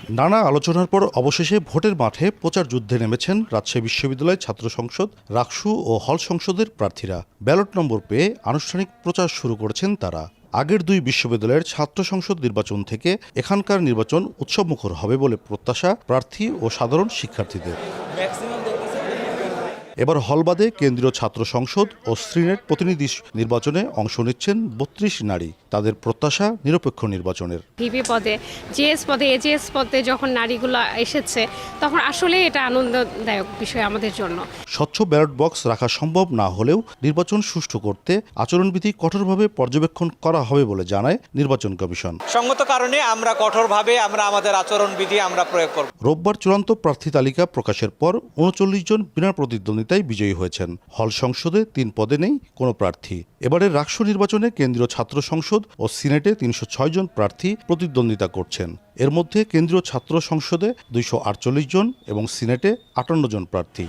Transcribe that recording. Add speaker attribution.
Speaker 1: নানা আলোচনার পর অবশেষে ভোটের মাঠে প্রচার যুদ্ধে নেমেছেন রাজশাহী বিশ্ববিদ্যালয় ছাত্র সংসদ, রাকসু ও হল সংসদের প্রার্থীরা। ব্যালট নম্বর পেয়ে আনুষ্ঠানিক প্রচার শুরু করেছেন তারা। আগের দুই বিশ্ববিদ্যালয়ের ছাত্র সংসদ নির্বাচন থেকে এখানকার নির্বাচন উৎসবমুখর হবে বলে প্রত্যাশা প্রার্থী ও সাধারণ শিক্ষার্থীদের। এবার হলবাদে কেন্দ্রীয় ছাত্র সংসদ ও সিনেট প্রতিনিধি নির্বাচনে অংশ নিচ্ছেন ৩২ নারী। তাদের প্রত্যাশা নিরপেক্ষ নির্বাচনের।
Speaker 2: ভিপি পদে, জিএস পদে, এজিএস পদে যখন নারীগুলো এসেছে তখন আসলে এটা আনন্দদায়ক বিষয় আমাদের জন্য।
Speaker 1: স্বচ্ছ ব্যালট বক্স রাখা সম্ভব না হলেও নির্বাচন সুষ্ঠু করতে আচরণবিধি কঠোরভাবে পর্যবেক্ষণ করা হবে বলে জানায় নির্বাচন কমিশন।
Speaker 3: সঙ্গত কারণে আমরা কঠোরভাবে আমাদের আচরণবিধি প্রয়োগ করব।
Speaker 1: রোববার চূড়ান্ত প্রার্থী তালিকা প্রকাশের পর ৩৯ জন বিনা প্রতিদ্বন্দ্বিতায় বিজয়ী হয়েছেন। হল সংসদে ৩ পদে নেই কোনো প্রার্থী। এবারের রাকসু নির্বাচনে কেন্দ্রীয় ছাত্র সংসদ ও সিনেটে ৩০৬ জন প্রার্থী প্রতিদ্বন্দ্বিতা করছেন। এর মধ্যে কেন্দ্রীয় ছাত্র সংসদে ২৪৮ জন এবং সিনেটে ৫৮ জন প্রার্থী।